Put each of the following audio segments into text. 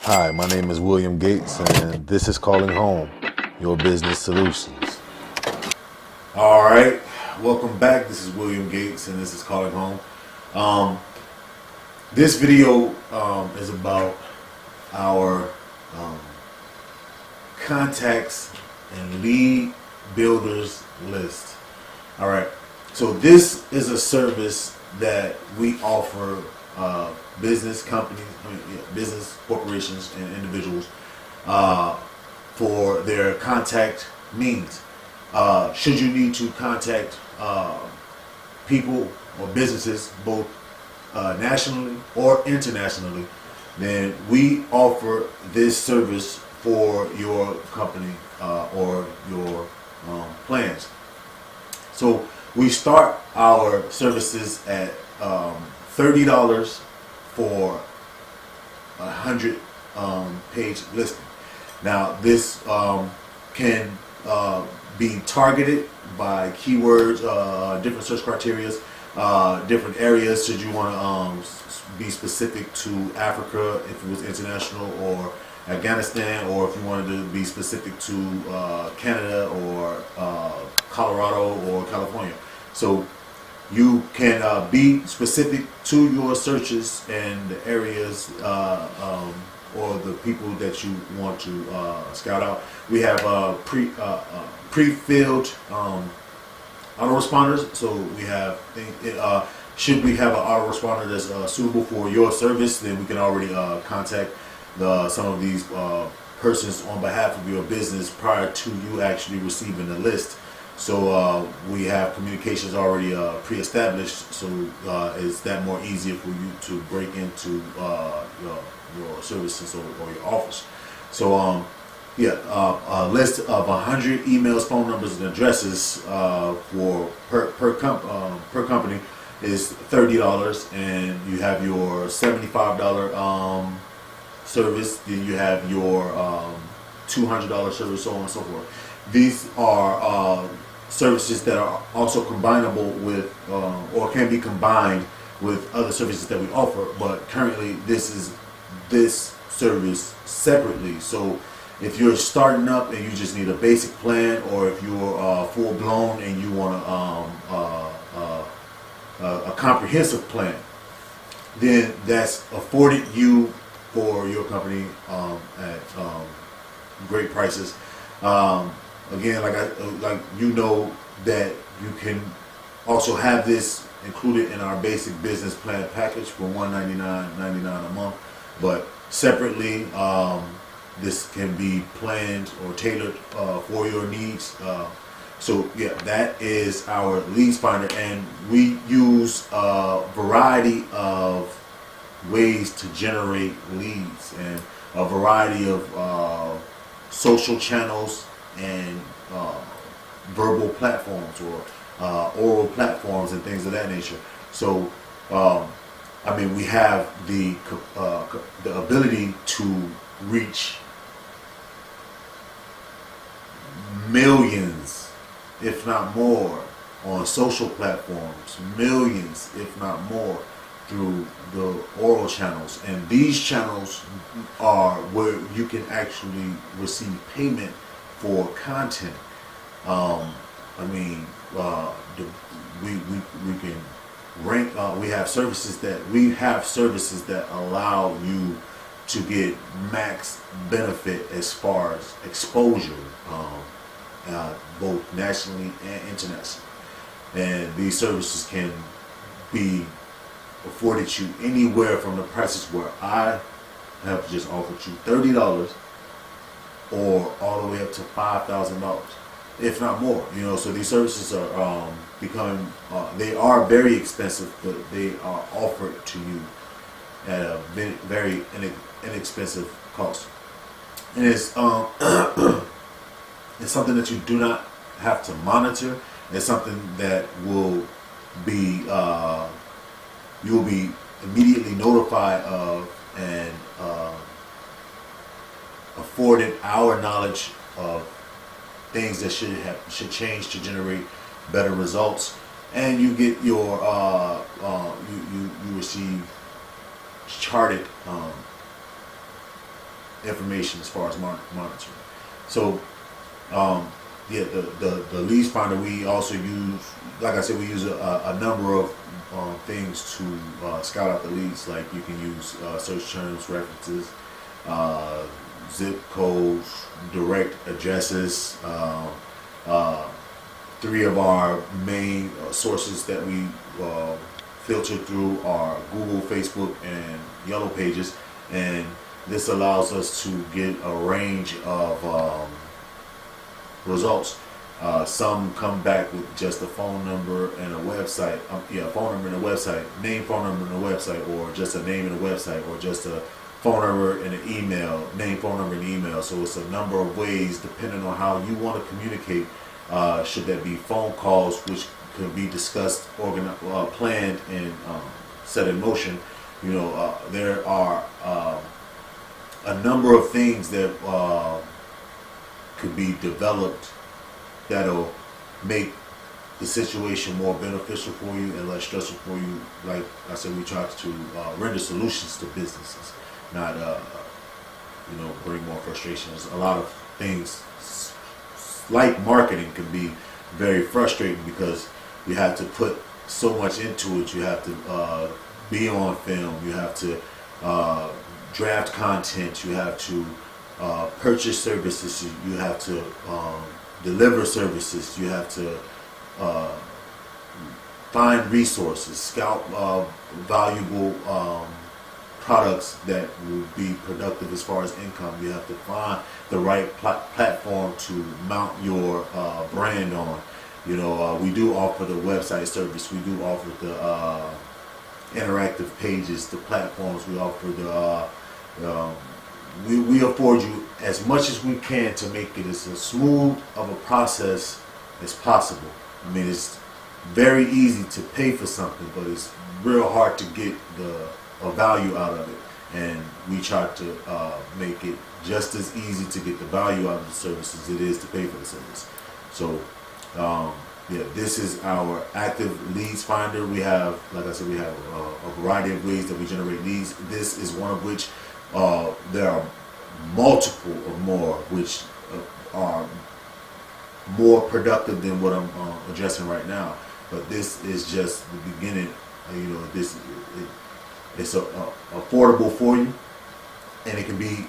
Hi, my name is William Gates, and this is Calling Home, your business solutions. All right, welcome back. This is William Gates, and this is Calling Home. Um, this video is about our um, contacts and lead builders list. All right, so this is a service that we offer business companies, business corporations, and individuals uh, for their contact needs. Should you need to contact people or businesses, both nationally or internationally, then we offer this service for your company or your plans. So we start our services at $30 for 100 page listing. Now this can be targeted by keywords, different search criteria, different areas. Should you want to be specific to Africa, if it was international, or Afghanistan, or if you wanted to be specific to Canada or Colorado or California. So you can be specific to your searches and the areas or the people that you want to scout out. We have pre-filled autoresponders. So we have should we have an autoresponder that's suitable for your service, then we can already contact some of these persons on behalf of your business prior to you actually receiving the list. So we have communications already pre-established, so is that more easier for you to break into your services or your office. So a list of 100 emails, phone numbers, and addresses for per company is $30, and you have your $75 service. Then you have your $200 service, so on and so forth. These are services that are also combinable with, or can be combined with other services that we offer. But currently, this service separately. So if you're starting up and you just need a basic plan, or if you're full blown and you want a comprehensive plan, then that's afforded you for your company at great prices. Again, like you know that you can also have this included in our basic business plan package for $199.99 a month, but separately, this can be planned or tailored for your needs. So yeah, that is our leads finder, and we use a variety of ways to generate leads and a variety of social channels and verbal platforms or oral platforms and things of that nature. So we have the ability to reach millions, if not more, on social platforms, millions, if not more, through the oral channels. And these channels are where you can actually receive payment for content. We can rank. We have services that allow you to get max benefit as far as exposure, both nationally and internationally. And these services can be afforded you anywhere from the prices where I have just offered you $30 or all the way up to $5,000, if not more. So these services are becoming, they are very expensive, but they are offered to you at a very inexpensive cost. And it's it's something that you do not have to monitor. It's something that will be you will be immediately notified of and afforded our knowledge of things that should change to generate better results. And you get your you receive charted information as far as monitoring. So yeah, the leads finder, we also use, like I said, we use a number of things to scout out the leads. Like you can use search terms, references, zip codes, direct addresses. Three of our main sources that we filter through are Google, Facebook, and Yellow Pages, and this allows us to get a range of results. Some come back with just a phone number and a website. Phone number and a website, name, phone number and a website, or just a name and a website, or just a phone number and an email, name, phone number, and email. So it's a number of ways depending on how you want to communicate. Should that be phone calls, which could be discussed, planned, and set in motion. There are a number of things that could be developed that'll make the situation more beneficial for you and less stressful for you. Like I said, we try to render solutions to businesses, not bring more frustrations. A lot of things like marketing can be very frustrating because you have to put so much into it. You have to be on film. You have to draft content. You have to purchase services. You have to deliver services. You have to find resources, scout valuable products that will be productive as far as income. You have to find the right platform to mount your brand on. We do offer the website service. We do offer the interactive pages, the platforms. We offer the we afford you as much as we can to make it as smooth of a process as possible. I mean, it's very easy to pay for something, but it's real hard to get a value out of it. And we try to make it just as easy to get the value out of the service as it is to pay for the service. So, this is our active leads finder. We have, like I said, we have a variety of ways that we generate leads. This is one of which there are multiple or more which are more productive than what I'm addressing right now. But this is just the beginning. It's affordable for you, and it can be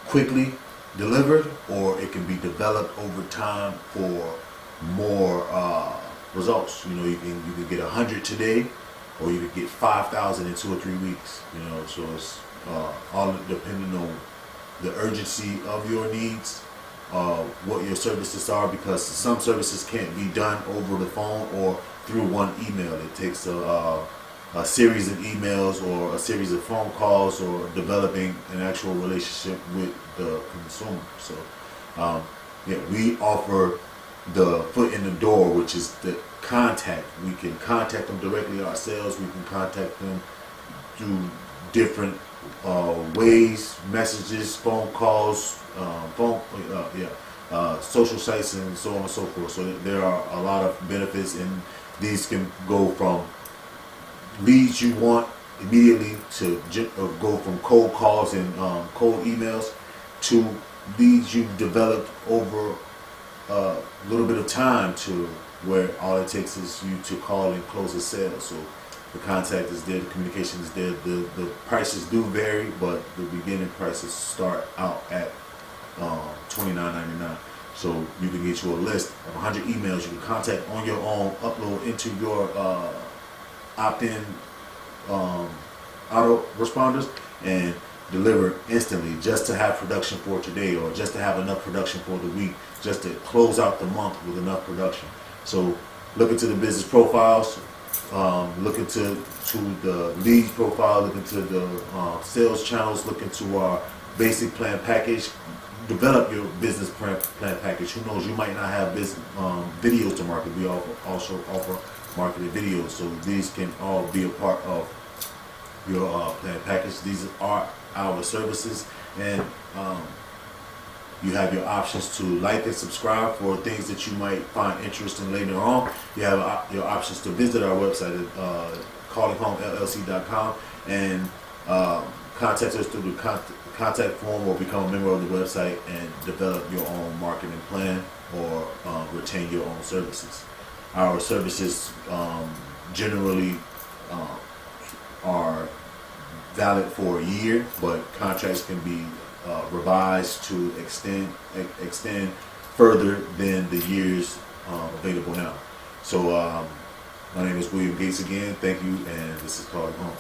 quickly delivered, or it can be developed over time for more results. You can get 100 today, or you could get 5,000 in 2 or 3 weeks. So it's all depending on the urgency of your needs, what your services are, because some services can't be done over the phone or through one email. It takes a series of emails or a series of phone calls, or developing an actual relationship with the consumer. So we offer the foot in the door, which is the contact. We can contact them directly ourselves. We can contact them through different ways, messages, phone calls, social sites, and so on and so forth. So there are a lot of benefits, and these can go from leads you want immediately to go from cold calls and cold emails to leads you've developed over a little bit of time, to where all it takes is you to call and close a sale. So the contact is there, the communication is there. The prices do vary, but the beginning prices start out at $29.99. So you can get you a list of 100 emails you can contact on your own, upload into your opt-in auto responders, and deliver instantly, just to have production for today, or just to have enough production for the week, just to close out the month with enough production. So look into the business profiles, look into the leads profile, look into the sales channels, look into our basic plan package. Develop your business plan package. Who knows, you might not have business videos to market. We also offer marketed videos, so these can all be a part of your plan package. These are our services, and you have your options to like and subscribe for things that you might find interesting later on. You have your options to visit our website at callingHomeLLC.com and contact us through the contact form or become a member of the website and develop your own marketing plan or retain your own services. Our services generally are valid for a year, but contracts can be revised to extend further than the years available now. So my name is William Gates again. Thank you, and this is Calling Home.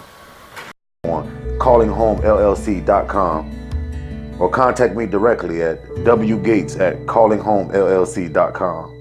On callingHomeLLC.com or contact me directly at wgates@callingHomeLLC.com.